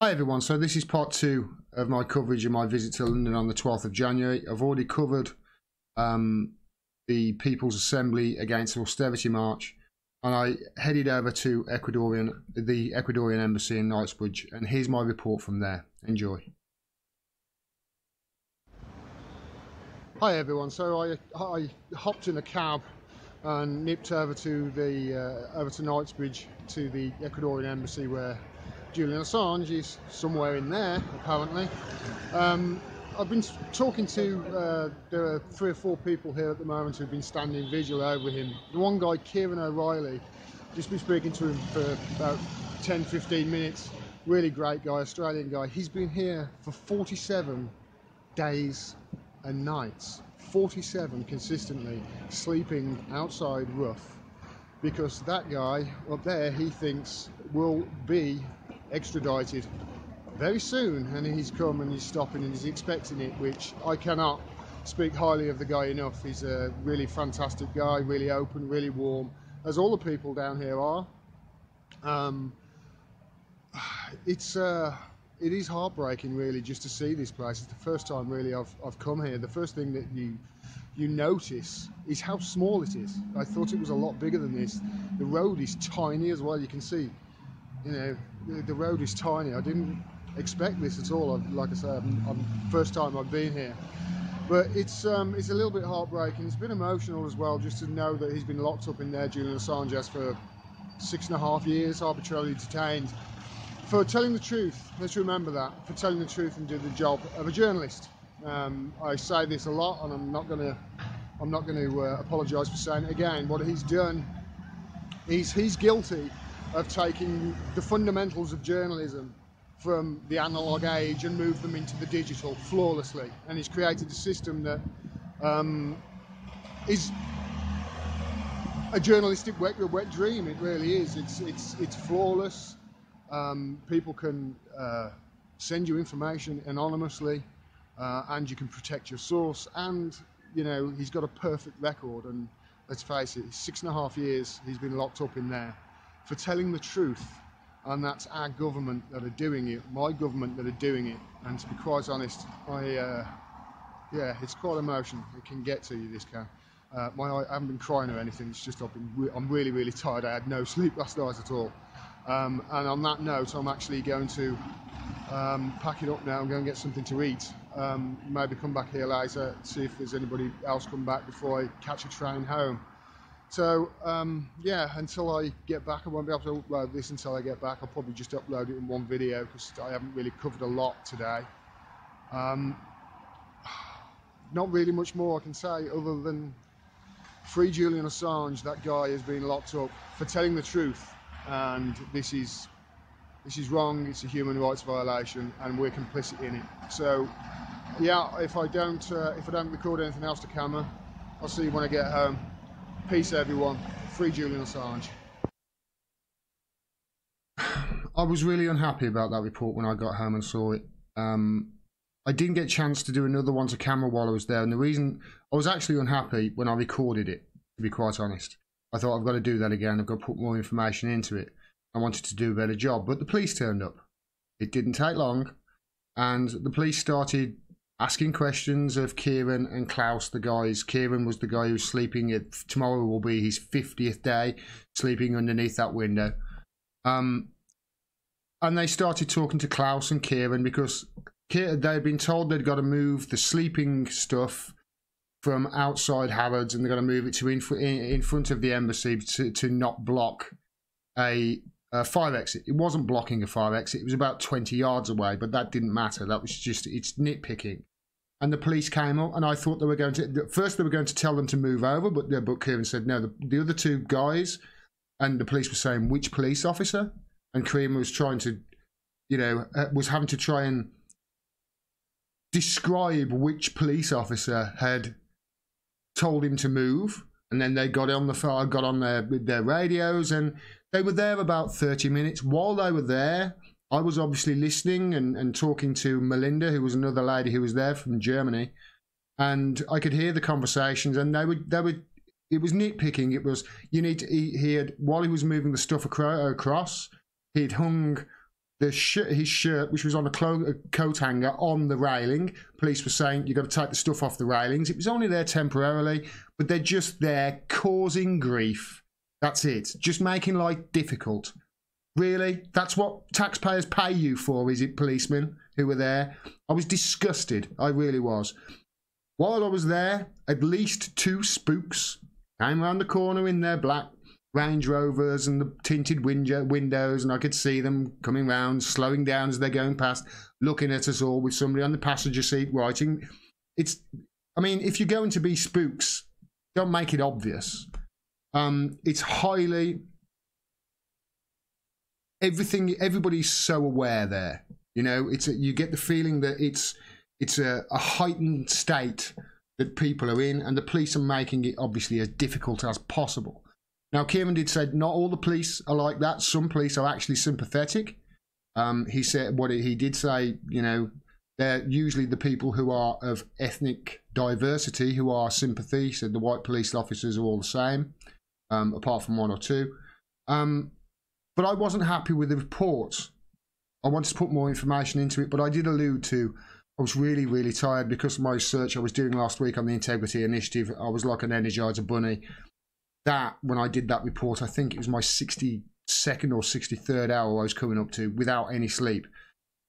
Hi everyone, so this is part 2 of my coverage of my visit to London on the 12th of January. I've already covered the People's Assembly against the Austerity March, and I headed over to the Ecuadorian Embassy in Knightsbridge, and here's my report from there. Enjoy. Hi everyone, so I hopped in a cab and nipped over to Knightsbridge to the Ecuadorian Embassy where Julian Assange is somewhere in there, apparently. I've been talking to, there are 3 or 4 people here at the moment who've been standing vigil over him. The one guy, Kieran O'Reilly, just been speaking to him for about 10-15 minutes. Really great guy, Australian guy. He's been here for 47 days and nights. 47 consistently, sleeping outside rough, because that guy up there, he thinks, will be extradited very soon, and he's come and he's stopping and he's expecting it, which I cannot speak highly of the guy enough. He's a really fantastic guy, really open, really warm, as all the people down here are. It is heartbreaking, really, just to see this place. It's the first time really I've come here. The first thing that you notice is how small it is. I thought it was a lot bigger than this. The road is tiny as well. You can see, you know, the road is tiny. I didn't expect this at all. Like I said, first time I've been here, but it's a little bit heartbreaking. It's been emotional as well, just to know that he's been locked up in there, Julian Assange has, for 6.5 years, arbitrarily detained for telling the truth. Let's remember that, for telling the truth and doing the job of a journalist. I say this a lot, and I'm not going to apologise for saying it again. What he's done is he's guilty of taking the fundamentals of journalism from the analog age and moved them into the digital flawlessly, and he's created a system that is a journalistic wet dream. It really is. It's flawless. People can send you information anonymously, and you can protect your source, and you know, he's got a perfect record. And let's face it, 6.5 years he's been locked up in there for telling the truth, and that's our government that are doing it, my government that are doing it. And to be quite honest, yeah, it's quite emotional. It can get to you, this can. I haven't been crying or anything. It's just I'm really, really tired. I had no sleep last night at all. And on that note, I'm actually going to pack it up now and go and get something to eat. Maybe come back here later, see if there's anybody else come back before I catch a train home. So yeah, until I get back, I won't be able to upload this until I get back. I'll probably just upload it in one video because I haven't really covered a lot today. Not really much more I can say other than free Julian Assange. That guy has been locked up for telling the truth, and this is wrong. It's a human rights violation, and we're complicit in it. So yeah, if I don't record anything else to camera, I'll see you when I get home. Peace, everyone. Free Julian Assange. I was really unhappy about that report when I got home and saw it. I didn't get a chance to do another one to camera while I was there, and the reason I was actually unhappy when I recorded it, to be quite honest. I thought, I've got to do that again. I've got to put more information into it. I wanted to do a better job, but the police turned up. It didn't take long, and the police started asking questions of Kieran and Klaus, the guys. Kieran was the guy who's sleeping tomorrow will be his 50th day sleeping underneath that window. And they started talking to Klaus and Kieran because they'd been told they'd got to move the sleeping stuff from outside Harrods, and they've got to move it to in front of the embassy to not block a fire exit. It wasn't blocking a fire exit. It was about 20 yards away, but that didn't matter. That was just, it's nitpicking. And the police came up, and I thought they were going to, first they were going to tell them to move over, but Kieran said no. The other 2 guys, and the police were saying, which police officer? And Kieran was trying to, you know, was having to try and describe which police officer had told him to move. And then they got on their radios, and they were there about 30 minutes. While they were there, I was obviously listening and talking to Melinda, who was another lady who was there from Germany, and I could hear the conversations, and they were it was nitpicking. It was, you need to, he had, while he was moving the stuff across, he'd hung his shirt, which was on a coat hanger on the railing. Police were saying, you've got to take the stuff off the railings. It was only there temporarily, but they're just there causing grief. That's it. Just making life difficult. Really? That's what taxpayers pay you for, is it, policemen who were there? I was disgusted. I really was. While I was there, at least 2 spooks came around the corner in their black Range Rovers and the tinted windows, and I could see them coming round, slowing down as they're going past, looking at us all with somebody on the passenger seat writing. I mean, if you're going to be spooks, don't make it obvious. It's highly... everybody's so aware there. You know, you get the feeling that it's a heightened state that people are in, and the police are making it obviously as difficult as possible. Now, Kieran did say not all the police are like that. Some police are actually sympathetic. He said he did say, you know, they're usually the people who are of ethnic diversity who are sympathy. He said the white police officers are all the same, apart from 1 or 2. But I wasn't happy with the report. I wanted to put more information into it, but I did allude to I was really, really tired because of my research I was doing last week on the Integrity Initiative. I was like an Energizer bunny. That, when I did that report, I think it was my 62nd or 63rd hour I was coming up to without any sleep.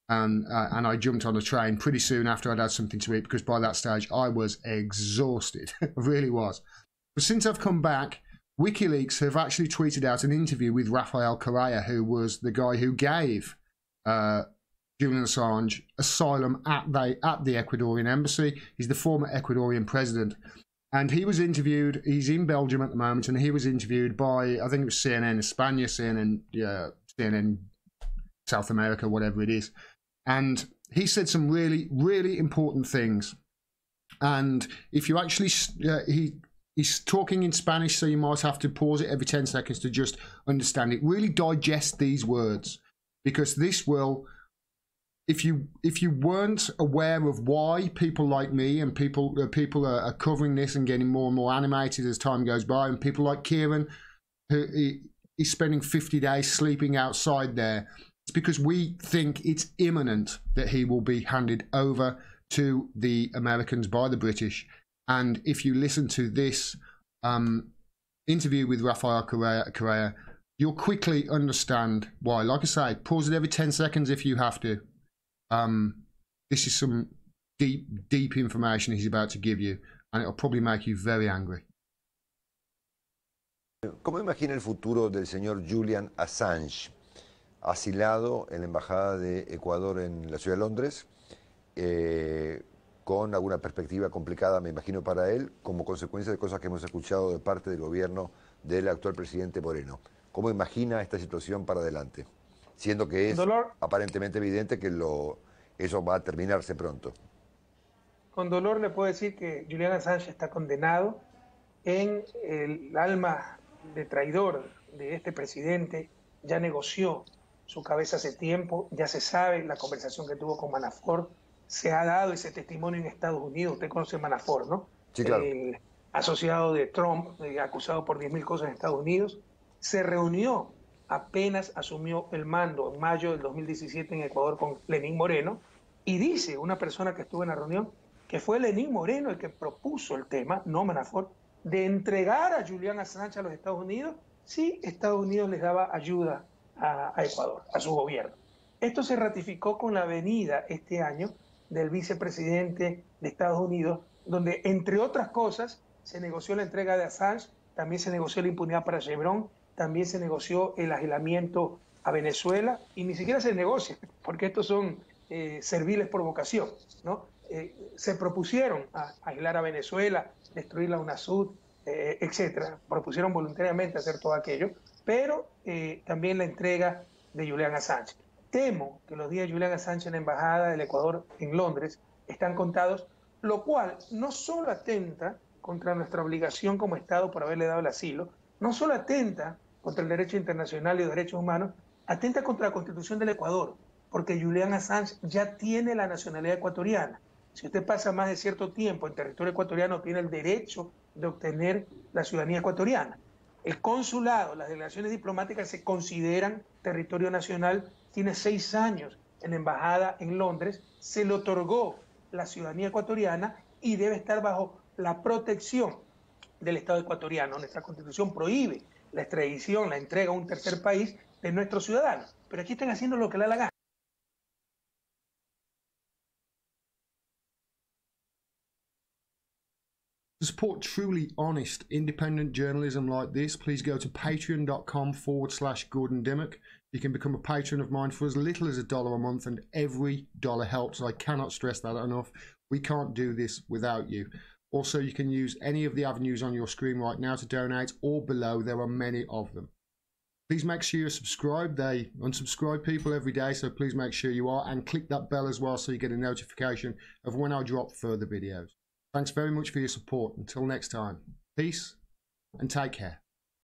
And I jumped on a train pretty soon after I'd had something to eat, because by that stage I was exhausted. I really was. But since I've come back, Wikileaks have actually tweeted out an interview with Rafael Correa, who was the guy who gave Julian Assange asylum at the Ecuadorian embassy. He's the former Ecuadorian president. And he was interviewed, he's in Belgium at the moment, and he was interviewed by, I think it was CNN España, CNN South America, whatever it is. And he said some really, really important things. And if you actually, he's talking in Spanish, so you might have to pause it every 10 seconds to just understand it. Really digest these words, because this will... If you weren't aware of why people like me and people are covering this and getting more and more animated as time goes by, and people like Kieran, who is spending 50 days sleeping outside there, it's because we think it's imminent that he will be handed over to the Americans by the British. And if you listen to this interview with Rafael Correa, you'll quickly understand why. Like I say, pause it every 10 seconds if you have to. This is some deep information he's about to give you, and it'll probably make you very angry. ¿Cómo imagina el futuro del señor Julian Assange, asilado en la Embajada de Ecuador en la ciudad de Londres, con alguna perspectiva complicada, me imagino, para él, como consecuencia de cosas que hemos escuchado de parte del gobierno del actual presidente Moreno? ¿Cómo imagina esta situación para adelante? Siendo que es aparentemente evidente que eso va a terminarse pronto. Con dolor le puedo decir que Julian Assange está condenado. En el alma de traidor de este presidente ya negoció su cabeza hace tiempo, ya se sabe la conversación que tuvo con Manafort, se ha dado ese testimonio en Estados Unidos. Usted conoce a Manafort, ¿no? Sí, claro. El asociado de Trump, acusado por 10.000 cosas en Estados Unidos, se reunió apenas asumió el mando en mayo del 2017 en Ecuador con Lenín Moreno, y dice una persona que estuvo en la reunión que fue Lenín Moreno el que propuso el tema, no Manafort, de entregar a Julian Assange a los Estados Unidos si Estados Unidos les daba ayuda a Ecuador, a su gobierno. Esto se ratificó con la venida este año del vicepresidente de Estados Unidos, donde, entre otras cosas, se negoció la entrega de Assange, también se negoció la impunidad para Chevron, también se negoció el aislamiento a Venezuela, y ni siquiera se negocia, porque estos son serviles por vocación, ¿no? Se propusieron aislar a Venezuela, destruir la UNASUR, etcétera. Propusieron voluntariamente hacer todo aquello, pero también la entrega de Julian Assange. Temo que los días de Julian Assange en la Embajada del Ecuador en Londres están contados, lo cual no solo atenta contra nuestra obligación como Estado por haberle dado el asilo, no solo atenta contra el derecho internacional y los derechos humanos, atenta contra la Constitución del Ecuador, porque Julian Assange ya tiene la nacionalidad ecuatoriana. Si usted pasa más de cierto tiempo en territorio ecuatoriano, tiene el derecho de obtener la ciudadanía ecuatoriana. El consulado, las delegaciones diplomáticas se consideran territorio nacional tiene 6 años en la embajada en Londres, se le otorgó la ciudadanía ecuatoriana y debe estar bajo la protección del Estado ecuatoriano. Nuestra Constitución prohíbe la extradición, la entrega a un tercer país de nuestros ciudadanos, pero aquí están haciendo lo que le da la gana. To support truly honest, independent journalism like this, please go to patreon.com/Gordon Dimmack. You can become a patron of mine for as little as $1 a month, and every dollar helps. I cannot stress that enough. We can't do this without you. Also, you can use any of the avenues on your screen right now to donate, or below. There are many of them. Please make sure you're subscribed. They unsubscribe people every day, so please make sure you are, and click that bell as well so you get a notification of when I drop further videos. Thanks very much for your support. Until next time, peace and take care.